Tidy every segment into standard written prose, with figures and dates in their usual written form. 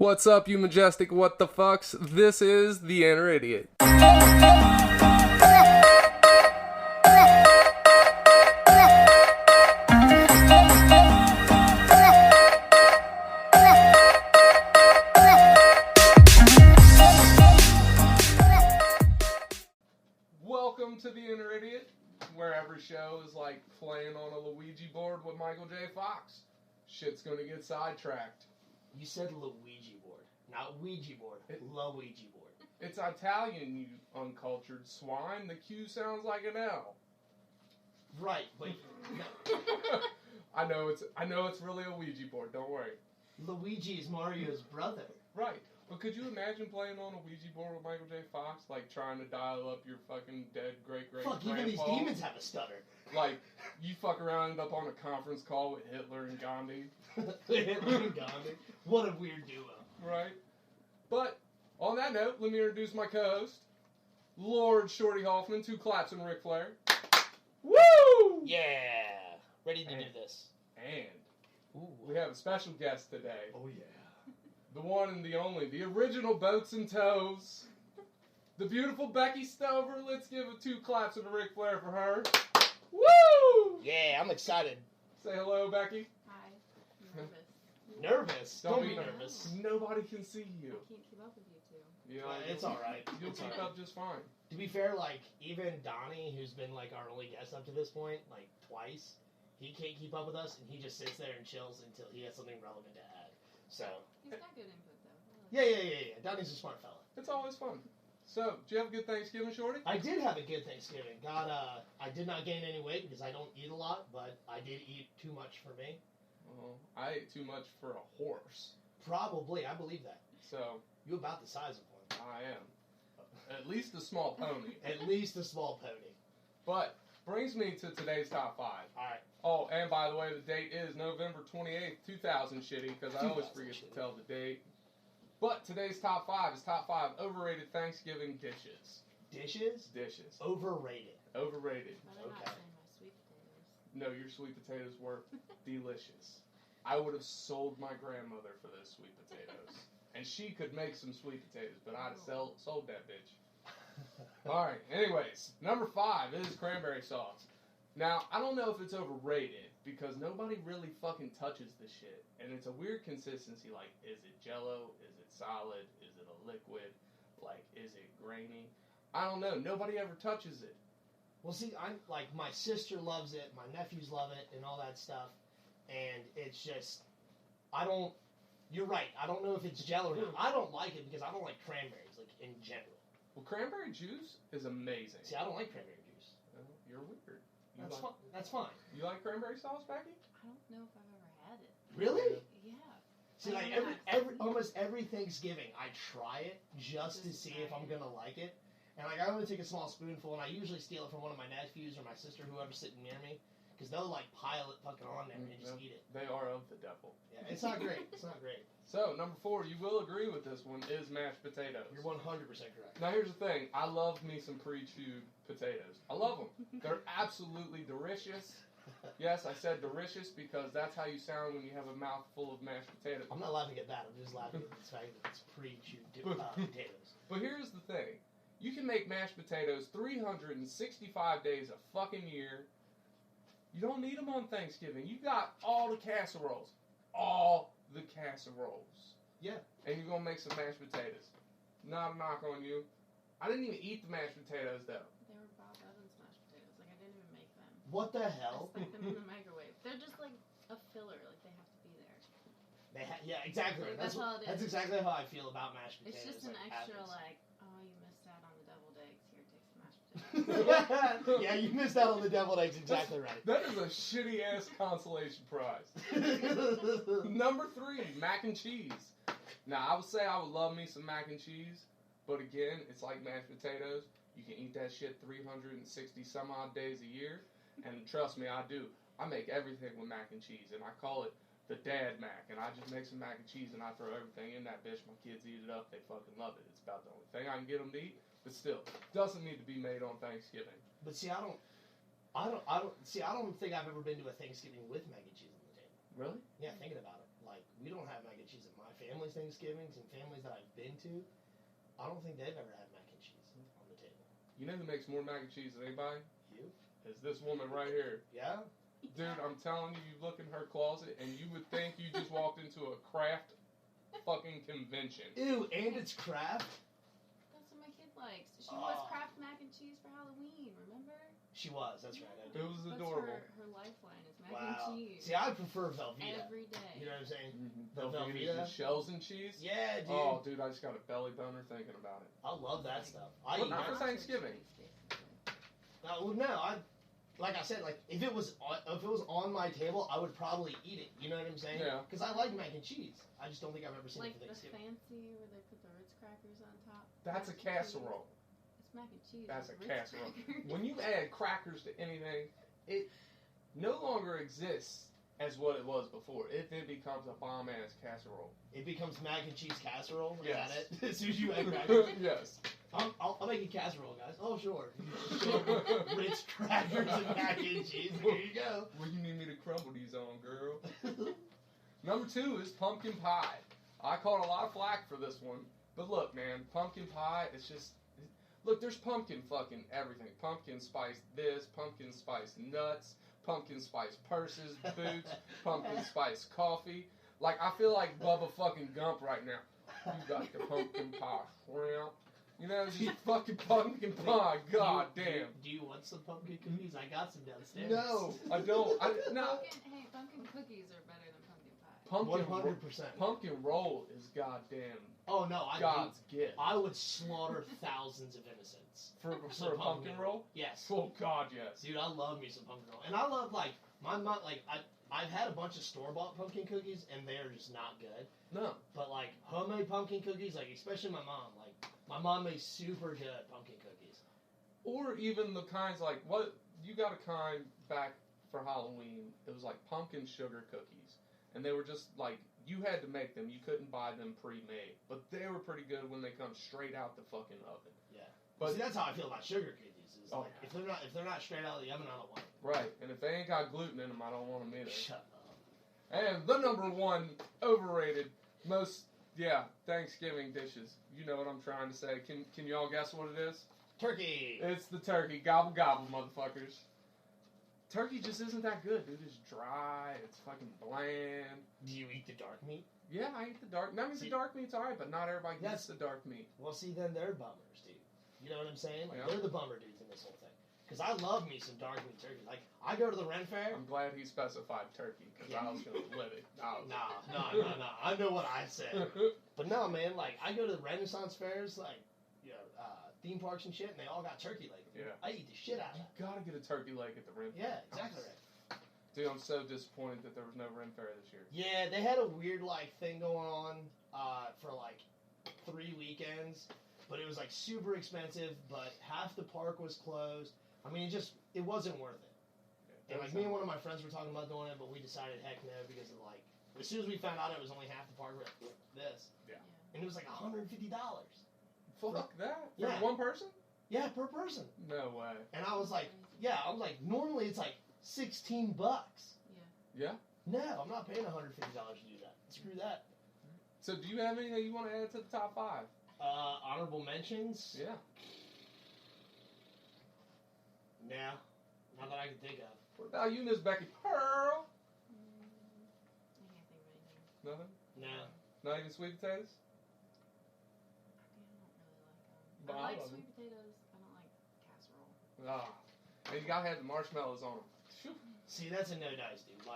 What's up, you majestic what the fucks? This is The Inner Idiot. Welcome to The Inner Idiot, where every show is like playing on a Luigi board with Michael J. Fox. Shit's gonna get sidetracked. You said Luigi board, not Ouija board. Luigi board. It's Italian, you uncultured swine. The Q sounds like an L. Right, but no. I know it's really a Ouija board. Don't worry. Luigi is Mario's brother. Right, but could you imagine playing on a Ouija board with Michael J. Fox, like trying to dial up your fucking dead great Fuck, even these demons have a stutter. Like, you fuck around and end up on a conference call with Hitler and Gandhi. Hitler and Gandhi. What a weird duo. Right. But, on that note, let me introduce my co-host, Lord Shorty Hoffman, 2 claps and Ric Flair. Woo! Yeah! Ready to do this. And Ooh. we have a special guest today. Oh yeah. The one and the only, the original Boats and Toes, the beautiful Becky Stover. Let's give 2 claps and a Ric Flair for her. Woo! Yeah, I'm excited. Say hello, Becky. Hi. Nervous. Nervous? Don't be be nervous. Nobody can see you. I can't keep up with you two. Yeah, It's alright. You'll keep up just fine. To be fair, like, even Donnie, who's been, like, our only guest up to this point, like, twice, he can't keep up with us, and he just sits there and chills until he has something relevant to add. So. He's got good input, though. Yeah. Donnie's a smart fella. It's always fun. So, did you have a good Thanksgiving, Shorty? I did have a good Thanksgiving. I did not gain any weight because I don't eat a lot, but I did eat too much for me. Well, I ate too much for a horse. Probably, I believe that. So, You about the size of one. I am. At least a small pony. At least a small pony. But, brings me to today's top 5. Alright. Oh, and by the way, the date is November 28th, 2000 shitty, because I always 2000 forget shitty. to tell the date. But today's top 5 is top 5 overrated Thanksgiving dishes. Dishes? Dishes. Overrated. Overrated. But I'm not Okay. saying my sweet potatoes. No, your sweet potatoes were delicious. I would have sold my grandmother for those sweet potatoes. And she could make some sweet potatoes, but I'd have sold that bitch. Alright, anyways, number 5 is cranberry sauce. Now, I don't know if it's overrated, because nobody really fucking touches this shit. And it's a weird consistency, like, is it jello? Is it solid? Is it a liquid? Like, is it grainy? I don't know. Nobody ever touches it. Well, see, I'm like, my sister loves it, my nephews love it, and all that stuff. And it's just, you're right, I don't know if it's gel or not. I don't like it because I don't like cranberries, like, in general. Well, cranberry juice is amazing. See, I don't like cranberry juice. You're weird. That's fine. You like cranberry sauce, Becky? I don't know if I've ever had it. Really? Yeah. See, like, almost every Thanksgiving, I try it just to see if I'm gonna like it. And, like, I only take a small spoonful, and I usually steal it from one of my nephews or my sister, whoever's sitting near me, because they'll, like, pile it fucking on there and just eat it. They are of the devil. Yeah, it's not great. It's not great. So, number 4, you will agree with this one, is mashed potatoes. You're 100% correct. Now, here's the thing. I love me some pre-chewed potatoes. I love them. They're absolutely delicious. Yes, I said delicious because that's how you sound when you have a mouthful of mashed potatoes. I'm not laughing at that. I'm just laughing at the fact that it's pre-chewed potatoes. But here's the thing. You can make mashed potatoes 365 days a fucking year. You don't need them on Thanksgiving. You got all the casseroles. All the casseroles. Yeah. And you're going to make some mashed potatoes. Not a knock on you. I didn't even eat the mashed potatoes, though. They were Bob Evans mashed potatoes. Like, I didn't even make them. What the I hell? stuck them in the microwave. They're just like a filler. Like, they have to be there. Yeah, exactly. Like, that's all it is. That's exactly how I feel about mashed potatoes. It's just an like, extra, happens. like, oh, you missed out on the deviled eggs. Here, take some mashed potatoes. Yeah, you missed out on the deviled eggs. Exactly right. That is a shitty-ass consolation prize. Number 3, mac and cheese. Now, I would say I would love me some mac and cheese, but again, it's like mashed potatoes. You can eat that shit 360 some odd days a year, and trust me, I do. I make everything with mac and cheese, and I call it the dad mac, and I just make some mac and cheese, and I throw everything in that bitch. My kids eat it up. They fucking love it. It's about the only thing I can get them to eat, but still, doesn't need to be made on Thanksgiving. But see, I don't think I've ever been to a Thanksgiving with mac and cheese on the table. Really? Yeah, thinking about it, like, we don't have mac and cheese at my family's Thanksgivings and families that I've been to, I don't think they've ever had mac and cheese on the table. You know who makes more mac and cheese than anybody? You? Is this woman right here. Yeah? Dude, I'm telling you, you look in her closet and you would think you just walked into a craft fucking convention. Ew, and it's Kraft? That's what my kid likes. She was Kraft mac and cheese for Halloween, remember? She was, that's right. I It do. was That's adorable. her lifeline is mac Wow. and cheese. See, I prefer Velveeta. Every day. You know what I'm saying? Mm-hmm. The Velveeta? The shells and cheese? Yeah, dude. Oh, dude, I just got a belly boner thinking about it. I love that stuff. I But eat not that. for Thanksgiving. Well, no, like I said, like if it was on my table, I would probably eat it. You know what I'm saying? Yeah. Because I like mac and cheese. I just don't think I've ever seen Like it for the Thanksgiving. fancy where they put the Ritz crackers on top. That's a Mac and cheese. casserole. It's mac and cheese. That's a with Ritz casserole. crackers. When you add crackers to anything, it no longer exists as what it was before. It then becomes a bomb-ass casserole. It becomes mac and cheese casserole. Is Yes. that it? As soon as you add crackers. Yes. I'll make a casserole, guys. Oh, sure. Ritz crackers and mac and cheese. There you go. What do you need me to crumble these on, girl? Number 2 is pumpkin pie. I caught a lot of flack for this one. But look, man, pumpkin pie, it's just... Look, there's pumpkin fucking everything. Pumpkin spice this, pumpkin spice nuts, pumpkin spice purses, boots, pumpkin spice coffee. Like, I feel like Bubba fucking Gump right now. You got the pumpkin pie shrimp. You know, just fucking pumpkin pie. God damn. Do you want some pumpkin cookies? I got some downstairs. No, I don't. No. Pumpkin cookies are better than pumpkin pie. 100%. Pumpkin roll is goddamn Oh no, God's gift. I would slaughter thousands of innocents For some a pumpkin roll? Yes. Oh God, yes. Dude, I love me some pumpkin roll, and I love like my mom. Like I've had a bunch of store-bought pumpkin cookies, and they're just not good. No. But like homemade pumpkin cookies, like especially my mom. Like my mom makes super good pumpkin cookies. Or even the kinds like what you got a kind back for Halloween. It was like pumpkin sugar cookies, and they were just like you had to make them. You couldn't buy them pre-made, but they were pretty good when they come straight out the fucking oven. Yeah. But see, that's how I feel about sugar cookies. Is like yeah. if they're not straight out of the oven, I don't want them. Right, and if they ain't got gluten in them, I don't want them either. Shut up. And the number 1 overrated most Thanksgiving dishes. You know what I'm trying to say. Can y'all guess what it is? Turkey. It's the turkey. Gobble gobble, motherfuckers. Turkey just isn't that good, dude. It's dry. It's fucking bland. Do you eat the dark meat? Yeah, I eat the dark. I mean, the dark meat's alright, but not everybody gets the dark meat. Well, see, then they're bummers, dude. You know what I'm saying? Like, Yeah. they're the bummer dudes in this whole thing. Because I love me some dark meat turkey. Like, I go to the Ren Fair. I'm glad he specified turkey, because I was going to live it. Nah. I know what I said. But no, man, like, I go to the Renaissance fairs, like, theme parks and shit, and they all got turkey leg. Yeah. I eat the shit out of You it. gotta get a turkey leg at the Ren Fair. Yeah, exactly right. Dude, I'm so disappointed that there was no Ren Fair this year. Yeah, they had a weird, like, thing going on for, like, 3 weekends. But it was, like, super expensive, but half the park was closed. I mean, it wasn't worth it. Yeah, And, like, me and one of my friends were talking about doing it, but we decided, heck no, because of, like, as soon as we found out it was only half the park, we were like, this. Yeah. And it was, like, $150. Fuck that? For Yeah. one person? Yeah, per person. No way. And I was like, normally it's, like, $16. Yeah? No, I'm not paying $150 to do that. Screw that. So do you have anything you want to add to the top 5? Honorable mentions? Yeah. Nah, not that I can think of. What about you, Miss Becky Pearl? I can't think of anything. Nothing? Nah. Not even sweet potatoes? I don't really like them. I like love sweet them. potatoes. I don't like casserole. Ah. And you gotta have the marshmallows on them. See, that's a no dice, dude.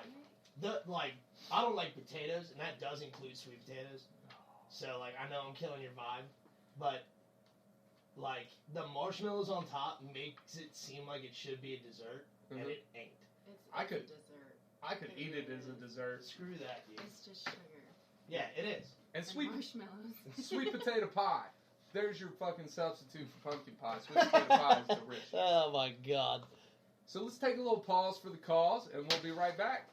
Like, I don't like potatoes, and that does include sweet potatoes. So, like, I know I'm killing your vibe, but, like, the marshmallows on top makes it seem like it should be a dessert, and it ain't. It's I a could- dessert. I could eat it as a dessert. Screw that, dude. It's just sugar. Yeah, it is. And sweet marshmallows. sweet potato pie. There's your fucking substitute for pumpkin pie. Sweet potato pie is delicious. Oh, my God. So let's take a little pause for the cause, and we'll be right back.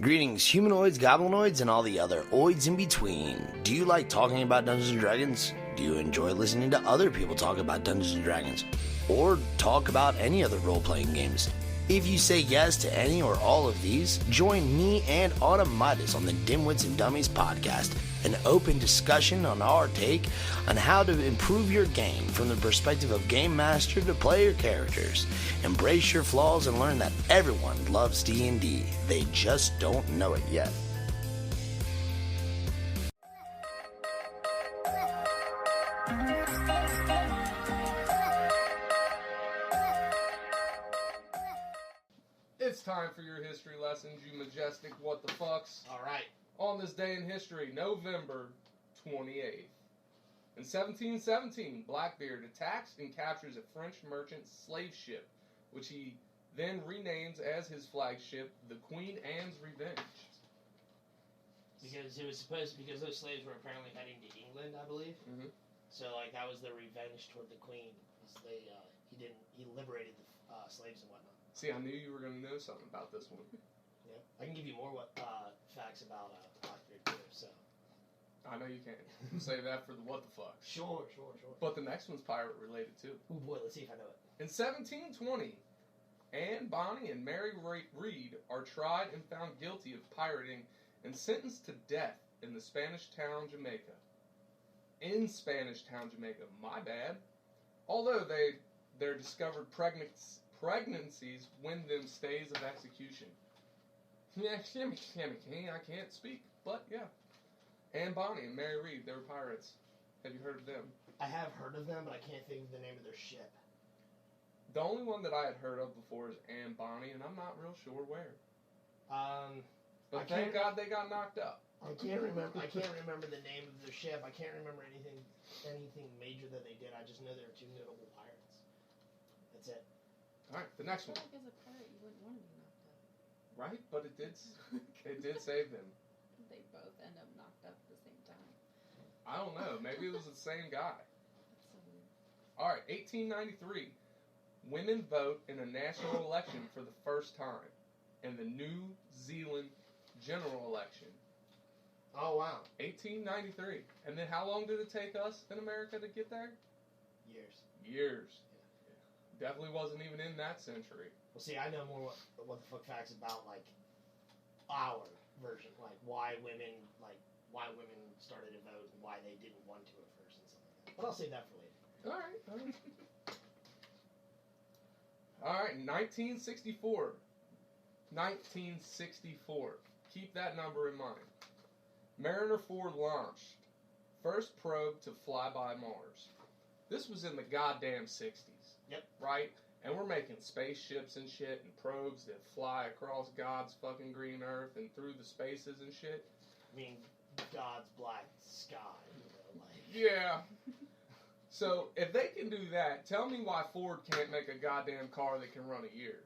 Greetings, humanoids, goblinoids, and all the other oids in between. Do you like talking about Dungeons & Dragons? Do you enjoy listening to other people talk about Dungeons & Dragons? or talk about any other role-playing games. If you say yes to any or all of these, join me and Autumn Midas on the Dimwits and Dummies podcast, an open discussion on our take on how to improve your game from the perspective of game master to player characters. Embrace your flaws and learn that everyone loves D&D. They just don't know it yet. It's time for your history lessons, you majestic what the fucks. All right. On this day in history, November 28th. In 1717, Blackbeard attacks and captures a French merchant slave ship, which he then renames as his flagship, the Queen Anne's Revenge. Because it was because those slaves were apparently heading to England, I believe. Mm-hmm. So like that was their revenge toward the Queen. He liberated the slaves and whatnot. See, I knew you were going to know something about this one. Yeah, I can give you more facts about Blackbeard too. So I know you can. Save that for the what the fuck. Sure. But the next one's pirate related too. Oh boy, let's see if I know it. In 1720, Anne Bonny and Mary Read are tried and found guilty of pirating and sentenced to death in the Spanish town Jamaica. In Spanish town Jamaica, my bad. Although their discovered pregnancies win them stays of execution. Yeah, I can't speak, but yeah. Anne Bonny and Mary Read, they were pirates. Have you heard of them? I have heard of them, but I can't think of the name of their ship. The only one that I had heard of before is Anne Bonny, and I'm not real sure where. But thank God they got knocked up. I can't remember the name of their ship. I can't remember anything major that they did. I just know they were two notable pirates. That's it. All right, the next I one. feel like as a pirate, you wouldn't want to be knocked up. Right, but it did save them. They both end up knocked up at the same time. I don't know. Maybe it was the same guy. That's so weird. All right, 1893. Women vote in a national election for the first time in the New Zealand general election. Oh wow. 1893. And then how long did it take us in America to get there? Years. Yeah. Definitely wasn't even in that century. Well, see, I know more what the fuck facts about like our version, like why women started to vote and why they didn't want to at first and stuff like that. But I'll save that for later. All right. All right, 1964. 1964. Keep that number in mind. Mariner 4 launched. First probe to fly by Mars. This was in the goddamn 60s. Yep. Right? And we're making spaceships and shit and probes that fly across God's fucking green earth and through the spaces and shit. I mean, God's black sky, you know, like. Yeah. So, if they can do that, tell me why Ford can't make a goddamn car that can run a year.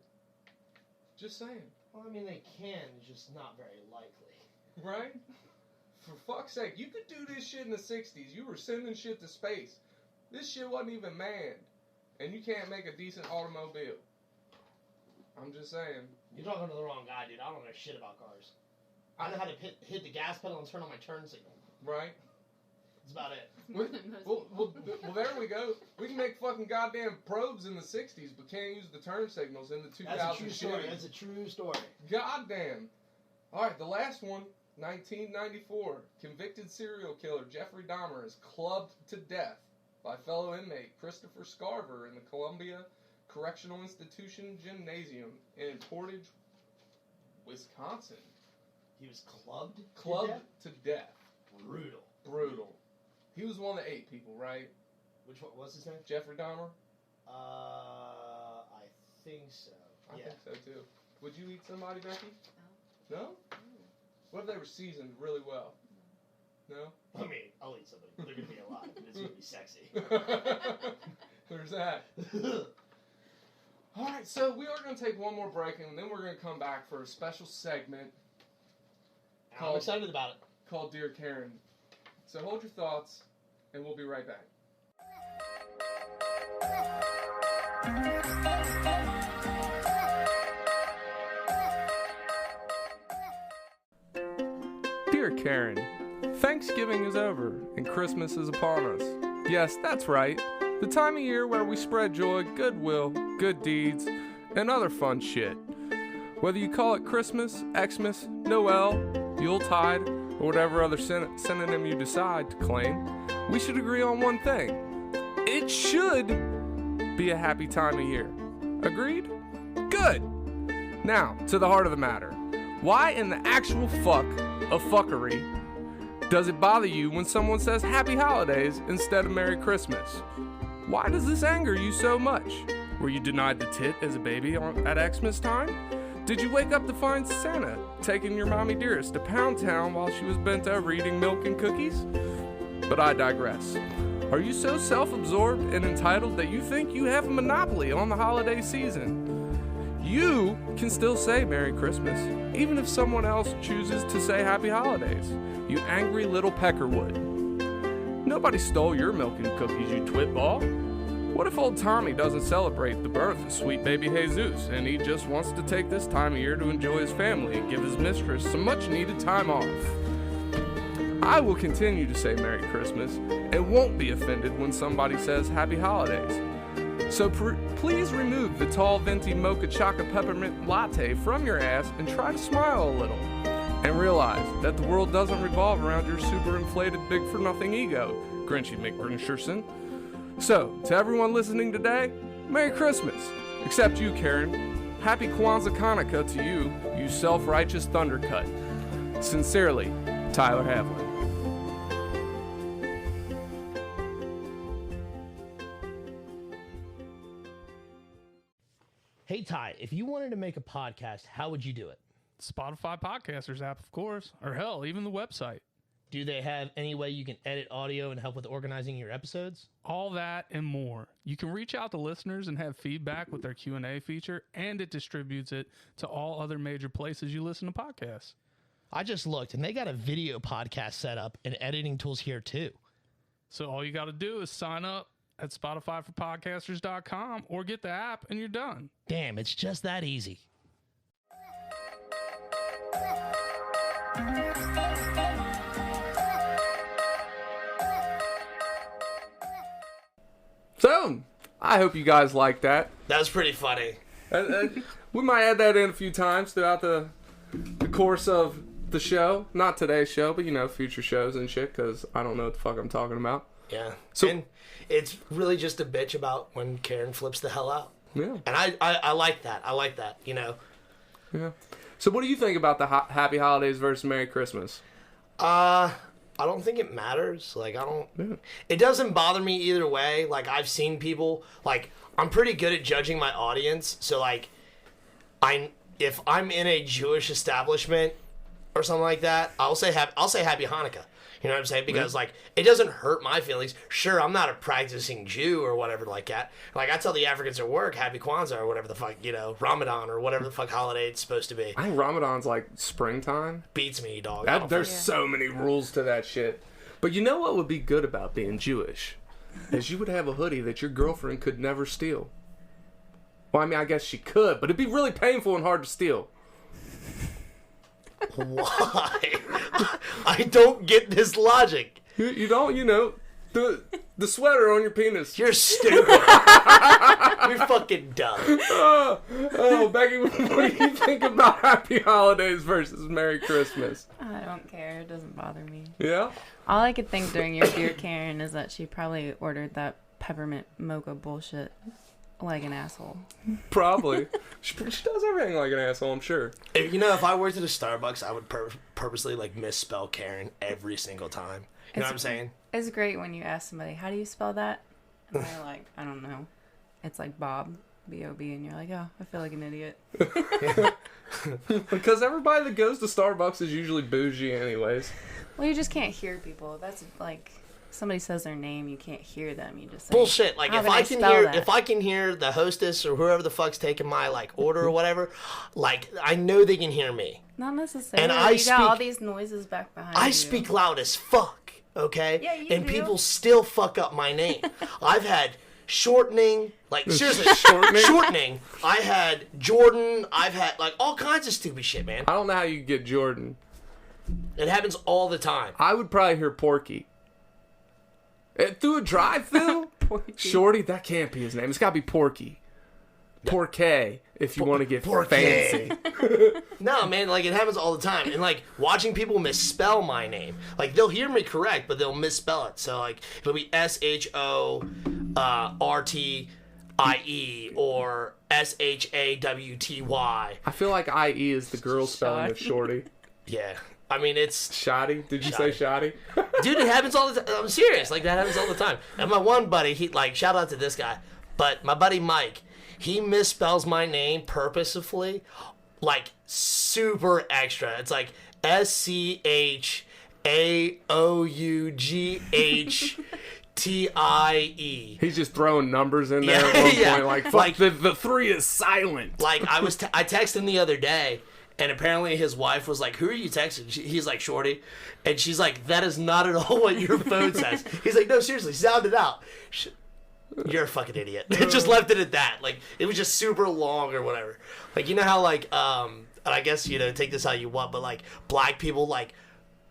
Just saying. Well, I mean, they can, just not very likely. Right? For fuck's sake, you could do this shit in the 60s. You were sending shit to space. This shit wasn't even manned. And you can't make a decent automobile. I'm just saying. You're talking to the wrong guy, dude. I don't know shit about cars. I know how to hit the gas pedal and turn on my turn signal. Right? That's about it. Well, there we go. We can make fucking goddamn probes in the 60s, but can't use the turn signals in the 2000s. That's a true story. That's a true story. Goddamn. All right, the last one, 1994. Convicted serial killer Jeffrey Dahmer is clubbed to death by fellow inmate Christopher Scarver in the Columbia Correctional Institution Gymnasium in Portage, Wisconsin. He was clubbed to death. Brutal. He was one of the 8 people, right? Which one? What's his name? Jeffrey Dahmer? I think so. I think so, too. Would you eat somebody, Becky? No? What if they were seasoned really well? No? I mean, I'll eat somebody. They're going to be alive, and it's going to be sexy. There's that. Alright, so we are going to take one more break, and then we're going to come back for a special segment. I'm excited about it. Called Dear Karen. So hold your thoughts, and we'll be right back. Dear Karen, Thanksgiving is over, and Christmas is upon us. Yes, that's right. the time of year where we spread joy, goodwill, good deeds, and other fun shit. Whether you call it Christmas, Xmas, Noel, Yuletide, or whatever other synonym you decide to claim, we should agree on one thing. It should be a happy time of year. Agreed? Good! Now, to the heart of the matter. Why in the actual fuck of fuckery does it bother you when someone says Happy Holidays instead of Merry Christmas? Why does this anger you so much? Were you denied the tit as a baby at Xmas time? Did you wake up to find Santa taking your mommy dearest to Pound Town while she was bent over eating milk and cookies? But I digress. Are you so self-absorbed and entitled that you think you have a monopoly on the holiday season? You can still say Merry Christmas, even if someone else chooses to say Happy Holidays, you angry little peckerwood. Nobody stole your milk and cookies, you twitball. What if old Tommy doesn't celebrate the birth of sweet baby Jesus, and he just wants to take this time of year to enjoy his family and give his mistress some much-needed time off? I will continue to say Merry Christmas and won't be offended when somebody says Happy Holidays. So please remove the tall, venti mocha chocolate peppermint latte from your ass and try to smile a little. And realize that the world doesn't revolve around your super inflated big-for-nothing ego, Grinchy McGrincherson. So, to everyone listening today, Merry Christmas. Except you, Karen. Happy Kwanzaa Hanukkah to you, you self-righteous thundercut. Sincerely, Tyler Havlin. Hey, Ty, if you wanted to make a podcast, how would you do it? Spotify Podcasters app, of course. Or hell, even the website. Do they have any way you can edit audio and help with organizing your episodes? All that and more. You can reach out to listeners and have feedback with their Q&A feature, and it distributes it to all other major places you listen to podcasts. I just looked, and they got a video podcast set up and editing tools here, too. So all you got to do is sign up at SpotifyForPodcasters.com or get the app, and you're done. Damn, it's just that easy. So, I hope you guys liked that. That was pretty funny. We might add that in a few times throughout the course of the show. Not today's show, but, future shows and shit, because I don't know what the fuck I'm talking about. Yeah. So, and it's really just a bitch about when Karen flips the hell out. Yeah. And I like that. I like that, Yeah. So what do you think about the Happy Holidays versus Merry Christmas? I don't think it matters. It doesn't bother me either way. I've seen people, I'm pretty good at judging my audience. So, if I'm in a Jewish establishment or something like that, I'll say Happy Hanukkah. You know what I'm saying? Because, it doesn't hurt my feelings. Sure, I'm not a practicing Jew or whatever like that. I tell the Africans at work, Happy Kwanzaa or whatever the fuck, Ramadan or whatever the fuck holiday it's supposed to be. I think Ramadan's springtime. Beats me, dog. There's so many rules to that shit. But you know what would be good about being Jewish? Is you would have a hoodie that your girlfriend could never steal. Well, I guess she could, but it'd be really painful and hard to steal. Why? I don't get this logic. You don't, the sweater on your penis. You're stupid. You're fucking dumb. Oh, Becky, what do you think about Happy Holidays versus Merry Christmas? I don't care. It doesn't bother me. Yeah? All I could think during your Dear Karen is that she probably ordered that peppermint mocha bullshit like an asshole. Probably. She does everything like an asshole, I'm sure. If I worked at a Starbucks, I would purposely misspell Karen every single time. You know what I'm saying? It's great when you ask somebody, how do you spell that? And they're like, I don't know. It's like Bob, B-O-B, and you're like, oh, I feel like an idiot. Because everybody that goes to Starbucks is usually bougie anyways. Well, you just can't hear people. That's somebody says their name, you can't hear them. You just say, bullshit. If I can hear the hostess or whoever the fuck's taking my order or whatever, I know they can hear me. Not necessarily. And got all these noises back behind you. I speak loud as fuck, okay? Yeah, you and do. people still fuck up my name. I've had shortening, seriously, shortening. I had Jordan. I've had all kinds of stupid shit, man. I don't know how you get Jordan. It happens all the time. I would probably hear Porky. Through a drive-thru? Porky. Shorty, that can't be his name. It's got to be Porky. Porky, if you want to get Porky. fancy. No, man, like, it happens all the time. And, like, watching people misspell my name. Like, they'll hear me correct, but they'll misspell it. So, like, it'll be SHORTIE or SHAWTY. I feel like IE is the girl spelling of Shorty. Yeah. I mean, it's... Shoddy? Did you say Shoddy? Dude, it happens all the time. I'm serious. Like, that happens all the time. And my one buddy, he, like, shout out to this guy. But my buddy Mike, he misspells my name purposefully, like, super extra. It's like SCHAOUGHTIE. He's just throwing numbers in there at one point. Like, fuck, the 3 is silent. Like, I texted him the other day, and apparently his wife was like, "Who are you texting?" He's like, "Shorty." And she's like, "That is not at all what your phone says." He's like, "No, seriously, sound it out." You're a fucking idiot. It just left it at that. Like, it was just super long or whatever. Like, you know how, like, and I guess, you know, take this how you want, but, like, black people, like,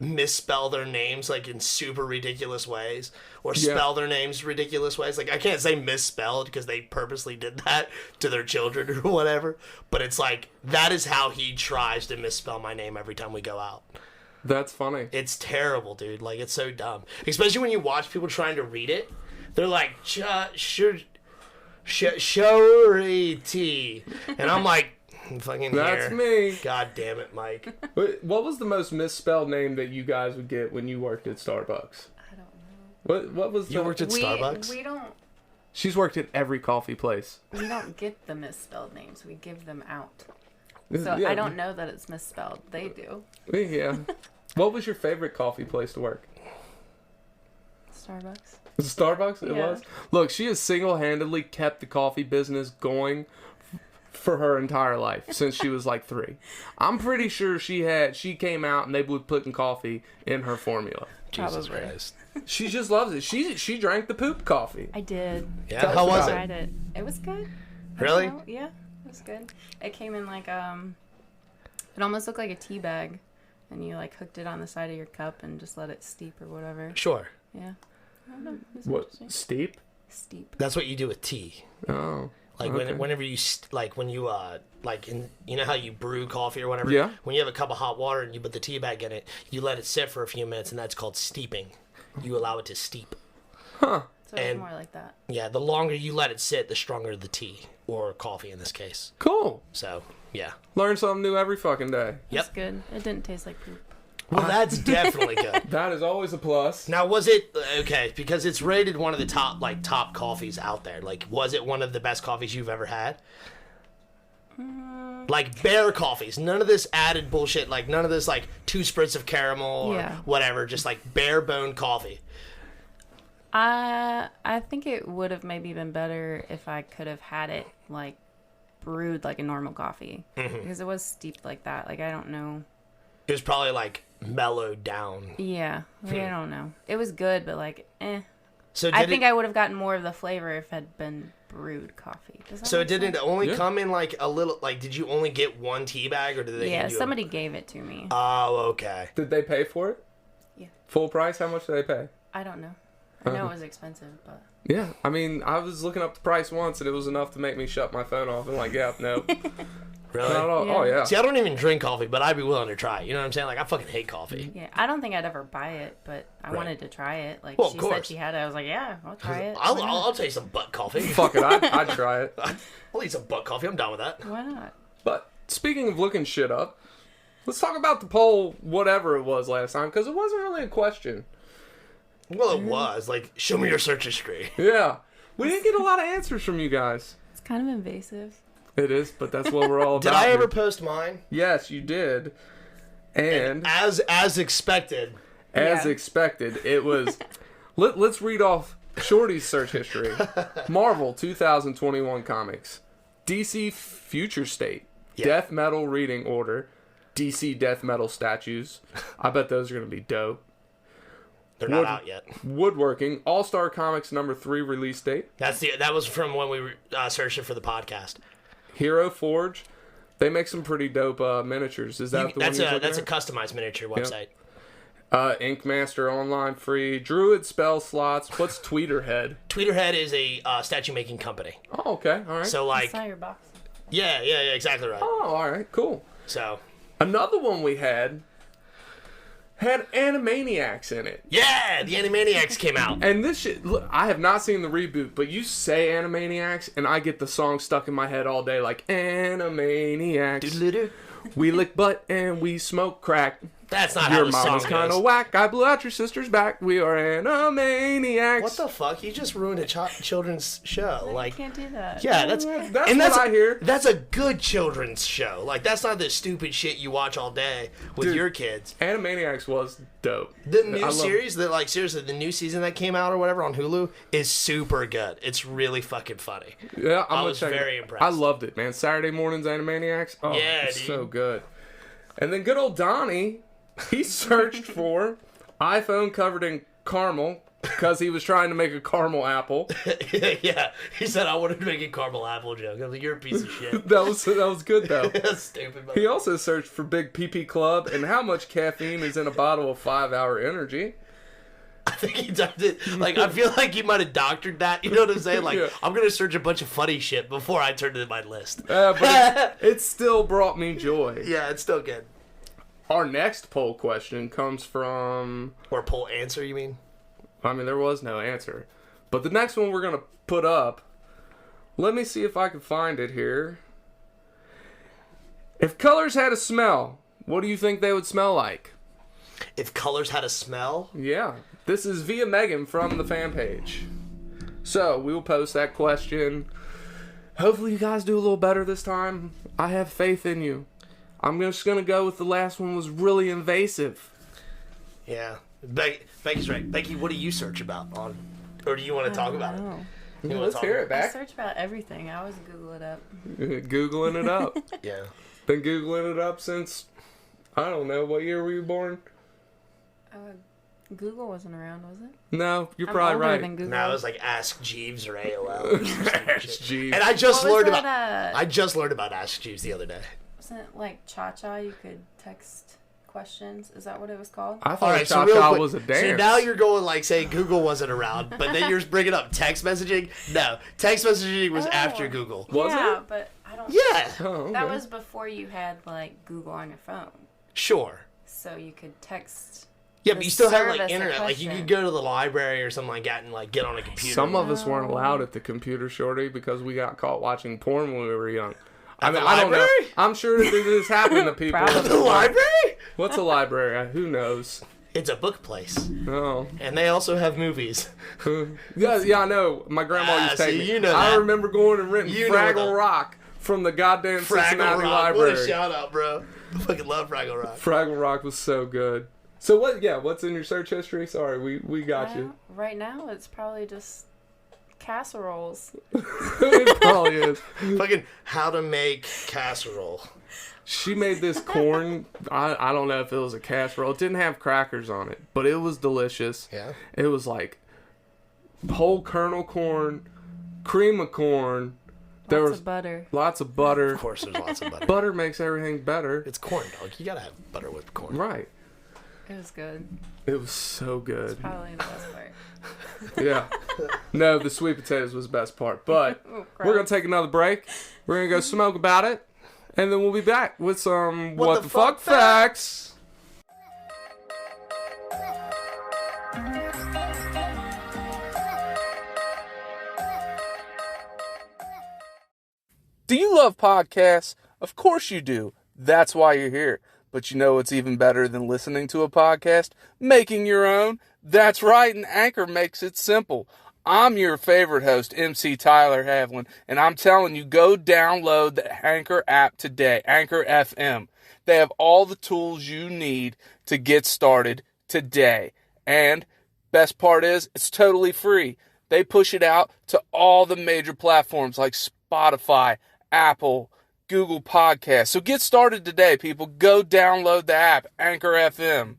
misspell their names, like, in super ridiculous ways, or spell their names ridiculous ways. Like, I can't say misspelled because they purposely did that to their children or whatever, but it's like, that is how he tries to misspell my name every time we go out. That's funny. It's terrible, dude. Like, it's so dumb. Especially when you watch people trying to read it. They're like, Shorty. And I'm like, fucking That's here. me. God damn it, Mike. What was the most misspelled name that you guys would get when you worked at Starbucks? I don't know. What was You worked at Starbucks? We don't. She's worked at every coffee place. We don't get the misspelled names. We give them out. This- So yeah, I don't know that it's misspelled. They do. Yeah. What was your favorite coffee place to work? Starbucks. Was it Starbucks? It Yeah. was. Look, she has single-handedly kept the coffee business going for her entire life since she was like 3. I'm pretty sure she came out and they were putting coffee in her formula. Jesus Probably. Christ. She just loves it. She drank the poop coffee. I did. Yeah, Tell us how about was I it? tried it. It was good. Really? Yeah, it was good. It came in like it almost looked like a tea bag, and you like hooked it on the side of your cup and just let it steep or whatever. Sure. Yeah. I don't know. It was What? interesting. Steep? Steep. That's what you do with tea. Oh. Like, Okay. whenever you, like, when you, like, you know how you brew coffee or whatever? Yeah. When you have a cup of hot water and you put the tea bag in it, you let it sit for a few minutes, and that's called steeping. You allow it to steep. Huh. So it's And- more like that. Yeah, the longer you let it sit, the stronger the tea, or coffee in this case. Cool. So, yeah. Learn something new every fucking day. It was good. It didn't taste like poop. Well, that's definitely good. That is always a plus. Now, was it okay? Because it's rated one of the top coffees out there. Like, was it one of the best coffees you've ever had? Like bare coffees, none of this added bullshit. Like none of this like 2 spritz of caramel or Yeah. whatever. Just like bare bone coffee. I think it would have maybe been better if I could have had it like brewed like a normal coffee because it was steeped like that. Like I don't know. It was probably like mellowed down. Yeah, like, I don't know. It was good, but like, eh. So I think I would have gotten more of the flavor if it had been brewed coffee. Does that So make did it sense? only Yeah. come in like a little? Like, did you only get one tea bag, or did they? Yeah, hand you somebody gave it to me. Oh, okay. Did they pay for it? Yeah. Full price? How much did they pay? I don't know. I know it was expensive, but Yeah, I mean, I was looking up the price once, and it was enough to make me shut my phone off. And like, yeah, no, Really? not at all. Yeah. Oh yeah. See, I don't even drink coffee, but I'd be willing to try it. You know what I'm saying? Like, I fucking hate coffee. yeah, I don't think I'd ever buy it. But I Right. wanted to try it. Like Well, of she said course. she had it. I was like, yeah, I'll try it. I'll, Why I'll, not? I'll take some butt coffee. Fuck it, I'd try it. I'll eat some butt coffee. I'm down with that. Why not? But speaking of looking shit up, let's talk about the poll, whatever it was last time, because it wasn't really a question. Well, it was. Like, show me your search history. Yeah, we didn't get a lot of answers from you guys. It's kind of invasive. It is, but that's what we're all Did about. I ever here. post mine? Yes, you did. And As expected. as Yeah. expected, it was. Let's read off Shorty's search history. Marvel 2021 comics, DC Future State, Yeah. Death Metal Reading Order, DC Death Metal statues. I bet those are gonna be dope. They're not Wood- out yet. Woodworking, All Star Comics #3 release date. That was from when we searched it for the podcast. Hero Forge, they make some pretty dope miniatures. Is that the one That's you're a looking that's a at? customized miniature website. Ink Master Online free. Druid Spell Slots. What's Tweeterhead? Tweeterhead is a statue making company. Oh, okay. All right. So like, It's not your box. yeah, exactly right. Oh, all right. Cool. So Another one we had Animaniacs in it. yeah, the Animaniacs came out. And this shit, look, I have not seen the reboot, but you say Animaniacs, and I get the song stuck in my head all day, like Animaniacs. Doodle-doo. We lick butt and we smoke crack. That's not how Your the song mama's kind goes. of whack. I blew out your sister's back. We are Animaniacs. What the fuck? You just ruined a children's show. You Like, can't do that. yeah, that's That's what I hear. That's a good children's show. Like, that's not the stupid shit you watch all day with Dude, your kids. Animaniacs was dope. The I new love- series that, like, seriously, the new season that came out or whatever on Hulu is super good. It's really fucking funny. Yeah, I gonna was check it very out. impressed. I loved it, man. Saturday mornings Animaniacs. Oh, Yeah, it's dude. so good. And then good old Donnie, he searched for iPhone covered in caramel because he was trying to make a caramel apple. Yeah, he said I wanted to make a caramel apple joke. I was like, you're a piece of shit. That was good though. That's stupid. He also searched for Big PP Club and how much caffeine is in a bottle of 5-hour energy. I think he typed it. Like, I feel like he might have doctored that. You know what I'm saying? Like, Yeah. I'm gonna search a bunch of funny shit before I turn it in my list. But it still brought me joy. Yeah, it's still good. Our next poll question comes from... Or poll answer, you mean? I mean, there was no answer. But the next one we're going to put up, let me see if I can find it here. If colors had a smell, what do you think they would smell like? If colors had a smell, Yeah, this is via Megan from the fan page. So, we will post that question. Hopefully you guys do a little better this time. I have faith in you. I'm just going to go with the last one was really invasive. yeah. Becky's right. Becky, what do you search about on? Or do you want to talk about it? No. You wanna Let's talk hear about it I back. search about everything. I always Google it up. Googling it up. Yeah. Been Googling it up since, I don't know, what year were you born? Google wasn't around, was it? No, you're I'm probably older right. than Google. Now it was like Ask Jeeves or AOL. Jeez. And I just What was learned that, about. I just learned about Ask Jeeves the other day. Wasn't it like Cha-Cha? You could text questions. Is that what it was called? I All thought right, so Cha real Cha quick. was a dance. So now you're going like saying Google wasn't around, but then you're bringing up text messaging. No, text messaging was after Oh. Google. Was yeah, it? but I don't. Yeah, Oh, okay. That was before you had like Google on your phone, sure. so you could text. Yeah, but The you still had service like in internet. Like you could question. go to the library or something like that and like get on a computer. Some of us weren't allowed at the computer, Shorty, because we got caught watching porn when we were young. At the I don't know. library? I'm sure that this happened to people. Probably. At the library? What's a library? Who knows? It's a book place, Oh. and they also have movies. Yeah, I know. My grandma used to take see, me. you know I that. remember going and renting You know Fraggle that. Rock from the goddamn Fraggle Cincinnati Rock. Library. What a shout out, bro! I fucking love Fraggle Rock. Fraggle Rock was so good. So what? Yeah, what's in your search history? Sorry, we got you. Right now, it's probably just casseroles. It probably is. Fucking how to make casserole. She made this corn. I don't know if it was a casserole. It didn't have crackers on it, but it was delicious. Yeah. It was like whole kernel corn, cream of corn. There Lots was of butter. lots of butter. Of course, there's lots of butter. Butter makes everything better. It's corn, dog. You gotta have butter with corn. Right. It was good. It was so good. Probably the best part. Yeah. No, the sweet potatoes was the best part. But Oh, we're going gross. to take another break. We're going to go smoke about it. And then we'll be back with some What What the the Fuck Fuck Facts. Do you love podcasts? Of course you do. That's why you're here. But you know what's even better than listening to a podcast? Making your own. That's right, and Anchor makes it simple. I'm your favorite host, MC Tyler Havlin, and I'm telling you, go download the Anchor app today, Anchor FM. They have all the tools you need to get started today. And best part is, it's totally free. They push it out to all the major platforms like Spotify, Apple, Google Podcasts. So get started today, people. Go download the app, Anchor FM.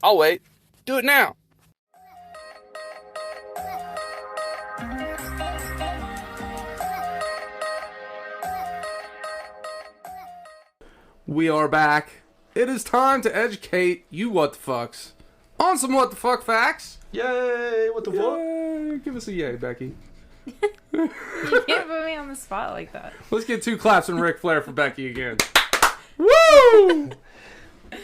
I'll wait. Do it now. We are back. It is time to educate you what the fucks On some What the Fuck facts. Yay! What the fuck? Yay. Give us a yay, Becky. You can't put me on the spot like that. Let's get 2 claps and Ric Flair for Becky again. Woo!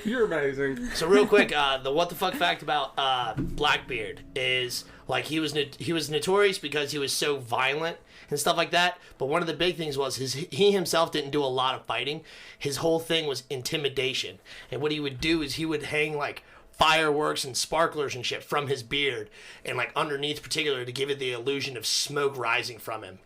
You're amazing. So real quick, the what the fuck fact about Blackbeard is like he was notorious because he was so violent and stuff like that. But one of the big things was he himself didn't do a lot of fighting. His whole thing was intimidation. And what he would do is he would hang like fireworks and sparklers and shit from his beard and like underneath particular to give it the illusion of smoke rising from him.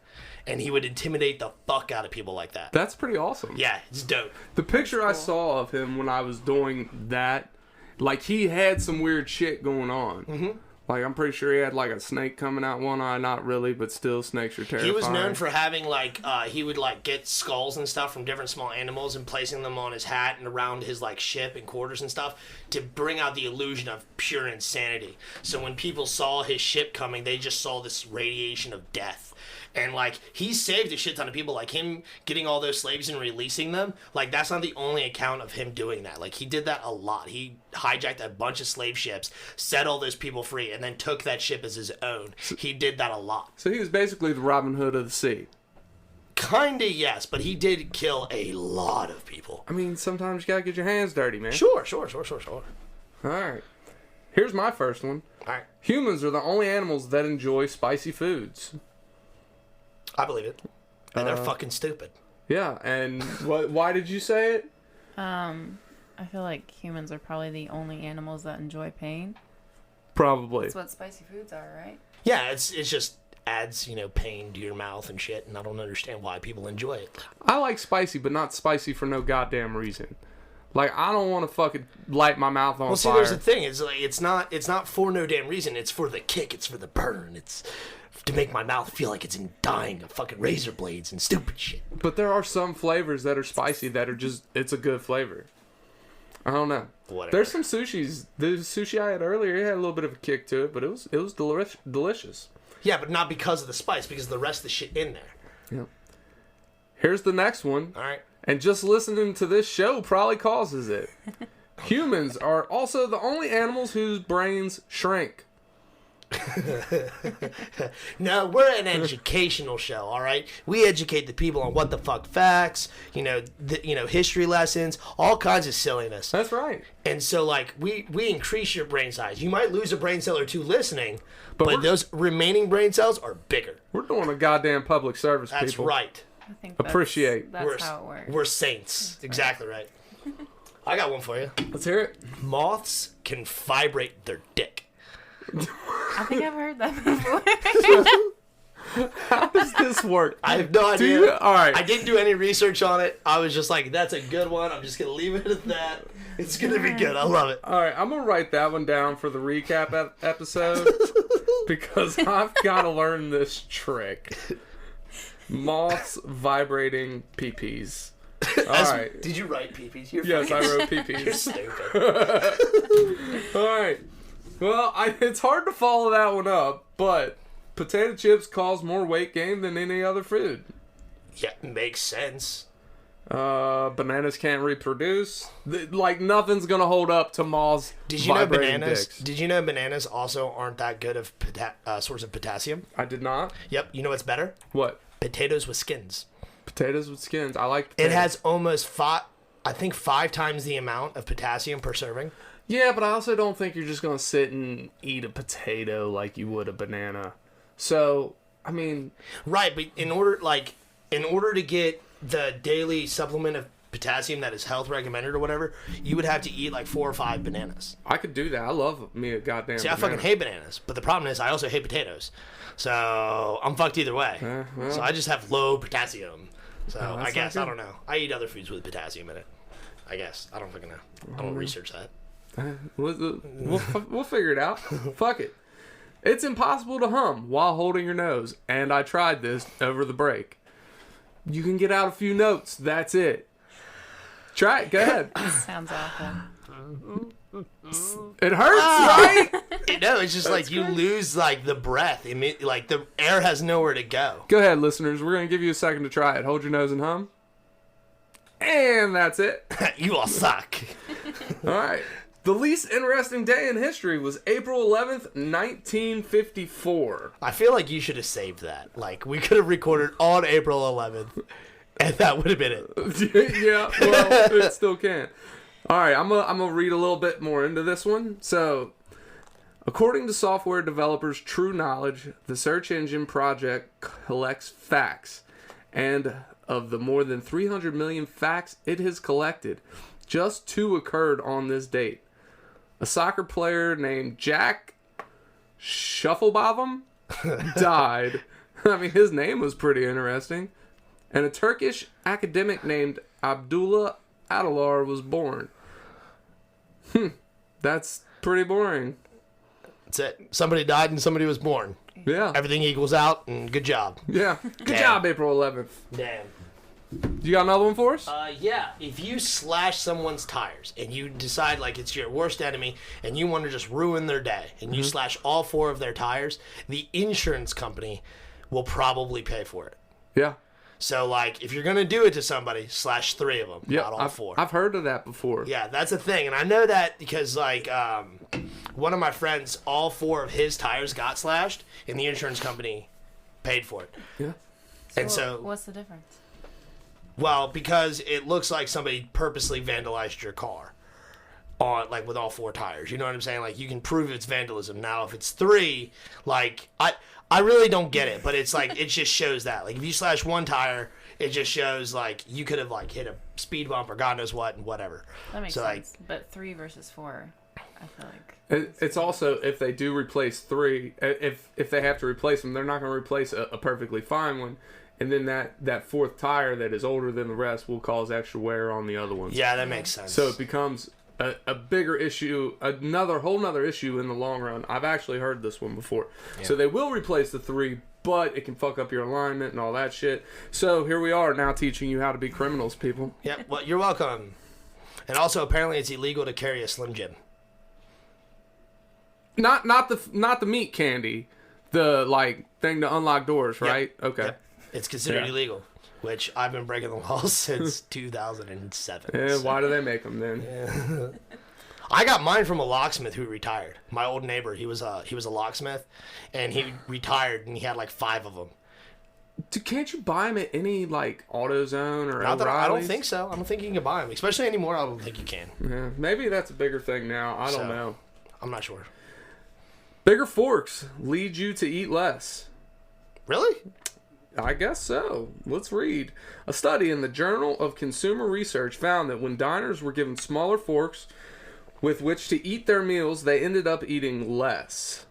And he would intimidate the fuck out of people like that. That's pretty awesome. Yeah, it's dope. The picture I saw of him when I was doing that, like he had some weird shit going on. Mm-hmm. Like I'm pretty sure he had like a snake coming out one eye. Not really, but still, snakes are terrifying. He was known for having like he would like get skulls and stuff from different small animals and placing them on his hat and around his like ship and quarters and stuff to bring out the illusion of pure insanity. So when people saw his ship coming, they just saw this radiation of death. And, like, he saved a shit ton of people. Like, him getting all those slaves and releasing them, like, that's not the only account of him doing that. Like, he did that a lot. He hijacked a bunch of slave ships, set all those people free, and then took that ship as his own. He did that a lot. So he was basically the Robin Hood of the sea. Kinda, yes, but he did kill a lot of people. I mean, sometimes you gotta get your hands dirty, man. Sure. All right. Here's my first one. All right. Humans are the only animals that enjoy spicy foods. I believe it. And they're fucking stupid. Yeah, and why did you say it? I feel like humans are probably the only animals that enjoy pain. Probably. That's what spicy foods are, right? Yeah, it's just adds, pain to your mouth and shit, and I don't understand why people enjoy it. I like spicy, but not spicy for no goddamn reason. Like, I don't want to fucking light my mouth on fire. Well, see, there's the thing. It's like it's not for no damn reason. It's for the kick. It's for the burn. It's to make my mouth feel like it's dying of fucking razor blades and stupid shit. But there are some flavors that are spicy that are just, it's a good flavor. I don't know. Whatever. There's some sushis. The sushi I had earlier, it had a little bit of a kick to it, but it was delicious. Yeah, but not because of the spice, because of the rest of the shit in there. Yeah. Here's the next one. All right. And just listening to this show probably causes it. Humans are also the only animals whose brains shrink. No, we're an educational show, all right? We educate the people on what the fuck facts, history lessons, all kinds of silliness. That's right. And so, like, we increase your brain size. You might lose a brain cell or two listening, but those remaining brain cells are bigger. We're doing a goddamn public service, That's people. right. I think Appreciate. That's how it works. We're saints. Exactly right. I got one for you. Let's hear it. Moths can vibrate their dick. I think I've heard that before. How does this work? I have no idea. All right. I didn't do any research on it. I was just like, that's a good one. I'm just going to leave it at that. It's going to be good. I love it. All right, I'm going to write that one down for the recap episode because I've got to learn this trick. Moths vibrating peepees. All right. Did you write peepees? Yes, I wrote peepees. You're stupid. All right. Well, it's hard to follow that one up, but potato chips cause more weight gain than any other food. Yeah, makes sense. Bananas can't reproduce. Like, nothing's gonna hold up to moths. Did you know bananas? Dicks. Did you know bananas also aren't that good of source of potassium? I did not. Yep. You know what's better? What? Potatoes with skins. Potatoes with skins. I like potatoes. It has almost 5 times the amount of potassium per serving. Yeah, but I also don't think you're just gonna sit and eat a potato like you would a banana. So, I mean, right, but in order to get the daily supplement of potassium that is health recommended or whatever, you would have to eat like 4 or 5 bananas. I could do that. I love me a goddamn See, banana. I fucking hate bananas, but the problem is I also hate potatoes. So, I'm fucked either way. Well. So, I just have low potassium. So, I that's guess, not I good. don't know. I eat other foods with potassium in it. I guess. I don't fucking know. I don't research that. We'll figure it out. Fuck it. It's impossible to hum while holding your nose, and I tried this over the break. You can get out a few notes. That's it. Try it. Go ahead. Sounds awful. It hurts, right? No, it's just like you lose like the breath. Like the air has nowhere to go. Go ahead, listeners. We're going to give you a second to try it. Hold your nose and hum. And that's it. You all suck. All right. The least interesting day in history was April 11th, 1954. I feel like you should have saved that. Like, we could have recorded on April 11th, and that would have been it. Yeah, well, it still can. All right, I'm gonna read a little bit more into this one. So, according to software developers True Knowledge, the search engine project collects facts, and of the more than 300 million facts it has collected, just 2 occurred on this date. A soccer player named Jack Shufflebotham died. I mean, his name was pretty interesting. And a Turkish academic named Abdullah Adalar was born. That's pretty boring. That's it. Somebody died and somebody was born. Yeah. Everything equals out, and good job. Yeah. Good job, April 11th. Damn. You got another one for us? Yeah. If you slash someone's tires and you decide like it's your worst enemy and you want to just ruin their day and you slash all 4 of their tires, the insurance company will probably pay for it. Yeah. So like if you're gonna do it to somebody, slash 3 of them, not all 4. I've heard of that before. Yeah, that's a thing, and I know that because like one of my friends, all 4 of his tires got slashed, and the insurance company paid for it. Yeah. And so what's the difference? Well, because it looks like somebody purposely vandalized your car, on like with all 4 tires. You know what I'm saying? Like you can prove it's vandalism. Now, if it's 3, like I really don't get it, but it's like it just shows that. Like if you slash 1 tire, it just shows like you could have like hit a speed bump or God knows what and whatever. That makes sense. Like, but 3 versus 4, I feel like. It's also if they do replace 3, if they have to replace them, they're not going to replace a perfectly fine one. And then that 4th tire that is older than the rest will cause extra wear on the other ones. Yeah, that makes sense. So it becomes a bigger issue, whole nother issue in the long run. I've actually heard this one before. Yeah. So they will replace the 3, but it can fuck up your alignment and all that shit. So here we are now teaching you how to be criminals, people. Yeah, well, you're welcome. And also, apparently, it's illegal to carry a Slim Jim. Not the meat candy, the like thing to unlock doors, right? Yep. Okay. Yep. It's considered illegal, which I've been breaking the law since 2007. Yeah, why do they make them then? Yeah. I got mine from a locksmith who retired. My old neighbor, he was a locksmith, and he retired, and he had like 5 of them. Can't you buy them at any like AutoZone or O'Reilly's? I don't think so. I don't think you can buy them, especially anymore. I don't think you can. Yeah, maybe that's a bigger thing now. I don't know. I'm not sure. Bigger forks lead you to eat less. Really? I guess so. Let's read. A study in the Journal of Consumer Research found that when diners were given smaller forks with which to eat their meals, they ended up eating less.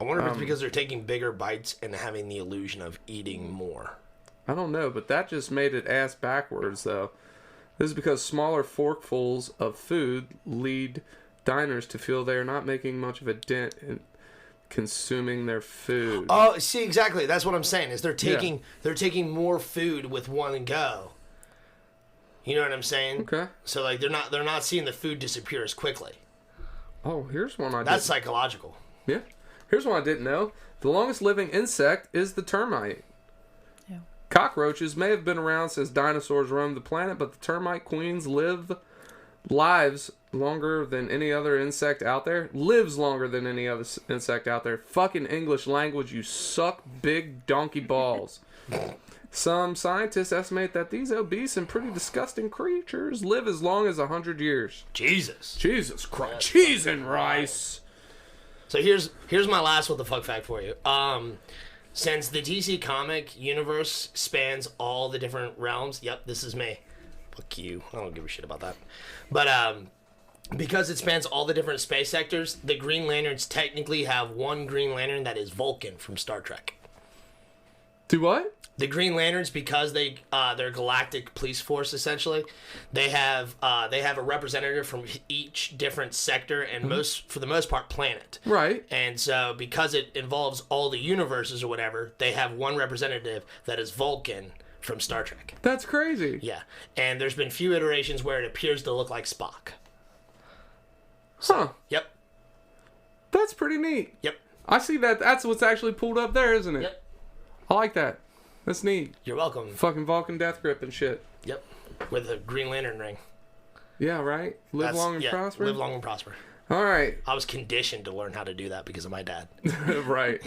I wonder if it's because they're taking bigger bites and having the illusion of eating more. I don't know, but that just made it ass backwards, though. This is because smaller forkfuls of food lead diners to feel they are not making much of a dent in consuming their food. Oh, see, exactly. That's what I'm saying. Is they're taking more food with one go. You know what I'm saying? Okay. So like they're not seeing the food disappear as quickly. Oh, here's one I That's psychological. Yeah. Here's one I didn't know. The longest living insect is the termite. Yeah. Cockroaches may have been around since dinosaurs roamed the planet, but the termite queens lives longer than any other insect out there. Lives longer than any other insect out there. Fucking English language, you suck big donkey balls. Some scientists estimate that these obese and pretty disgusting creatures live as long as 100 years. Jesus Christ. Cheese and rice. So here's my last what the fuck fact for you. Since the DC comic universe spans all the different realms, yep, this is me. Fuck you. I don't give a shit about that. But because it spans all the different space sectors, the Green Lanterns technically have one Green Lantern that is Vulcan from Star Trek. Do what? The Green Lanterns, because they're galactic police force essentially, they have a representative from each different sector and for the most part planet. Right. And so because it involves all the universes or whatever, they have one representative that is Vulcan from Star Trek. That's crazy. Yeah. And there's been few iterations where it appears to look like Spock. So, huh. Yep. That's pretty neat. Yep. I see that. That's what's actually pulled up there, isn't it? Yep. I like that. That's neat. You're welcome. Fucking Vulcan death grip and shit. Yep. With a Green Lantern ring. Yeah, right? Live long and prosper? Live long and prosper. All right. I was conditioned to learn how to do that because of my dad. Right.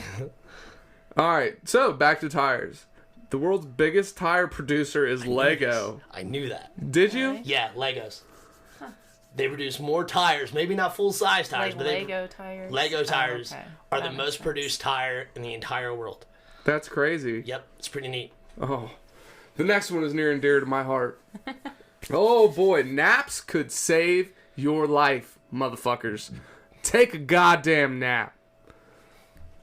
All right. So, back to tires. The world's biggest tire producer is Lego. I knew that. Did you? Yeah, Legos. They produce more tires, maybe not full-size tires, Like but Lego tires? Lego tires okay. are That the makes most sense. produced tire in the entire world. That's crazy. Yep, it's pretty neat. Oh. The next one is near and dear to my heart. Oh, boy. Naps could save your life, motherfuckers. Take a goddamn nap.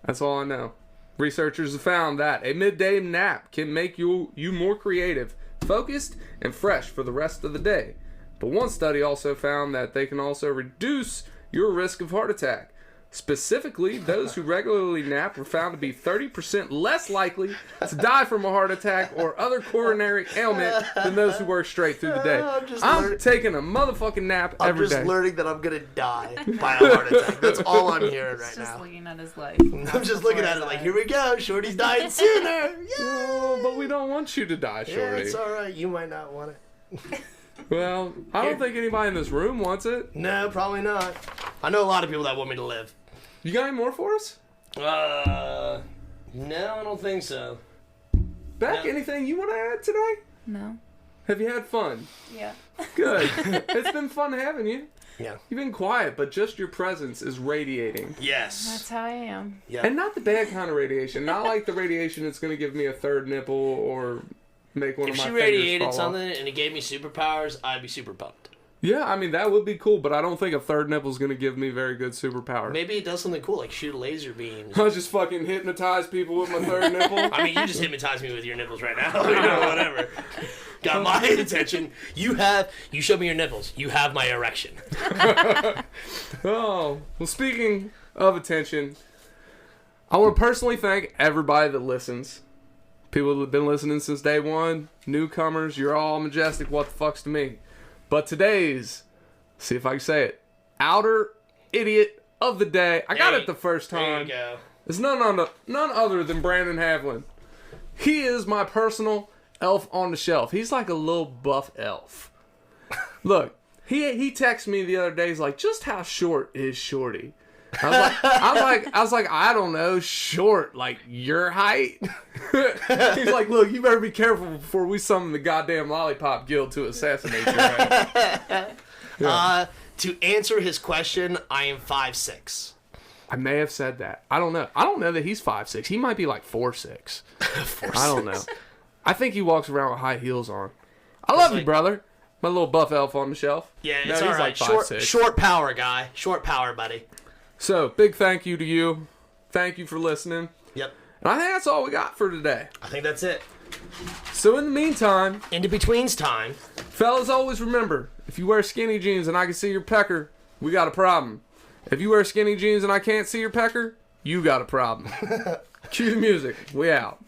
That's all I know. Researchers have found that a midday nap can make you more creative, focused, and fresh for the rest of the day. But one study also found that they can also reduce your risk of heart attack. Specifically, those who regularly nap were found to be 30% less likely to die from a heart attack or other coronary ailment than those who work straight through the day. I'm taking a motherfucking nap every day. I'm just learning that I'm going to die by a heart attack. That's all I'm hearing right Just now. looking at his life. I'm just looking at it like, here we go. Shorty's dying sooner. Oh, but we don't want you to die, Yeah, Shorty. it's all right. You might not want it. Well, I don't think anybody in this room wants it. No, probably not. I know a lot of people that want me to live. You got any more for us? No, I don't think so. Beck, No. anything you want to add today? No. Have you had fun? Yeah. Good. It's been fun having you. Yeah. You've been quiet, but just your presence is radiating. Yes. That's how I am. Yeah. And not the bad kind of radiation. Not like the radiation that's going to give me a third nipple or make one If of my she fingers radiated fall something off. and it gave me superpowers, I'd be super pumped. Yeah, I mean, that would be cool, but I don't think a third nipple is going to give me very good superpower. Maybe it does something cool, like shoot laser beams. I just fucking hypnotize people with my third nipple. I mean, you just hypnotized me with your nipples right now. You know, whatever. Got my attention. You showed me your nipples. You have my erection. Oh, well, speaking of attention, I want to personally thank everybody that listens. People that have been listening since day one, newcomers, you're all majestic. What the fuck's to me? But today's, see if I can say it, outer idiot of the day. I got it the first There time. you go. It's none other than Brandon Havlin. He is my personal elf on the shelf. He's like a little buff elf. Look, he texted me the other day. He's like, just how short is Shorty? I was like, I don't know, short, like your height. He's like, look, you better be careful before we summon the goddamn Lollipop Guild to assassinate you. Right? To answer his question, I am 5'6". I may have said that. I don't know. I don't know that he's 5'6". He might be like 4'6". I don't know. I think he walks around with high heels on. I love you, brother. My little buff elf on the shelf. Yeah, No, it's he's all right. like 5'6". Short power guy. Short power, buddy. So, big thank you to you. Thank you for listening. Yep. And I think that's all we got for today. I think that's it. So in the meantime, Into betweens time. fellas, always remember, if you wear skinny jeans and I can see your pecker, we got a problem. If you wear skinny jeans and I can't see your pecker, you got a problem. Cue the music. We out.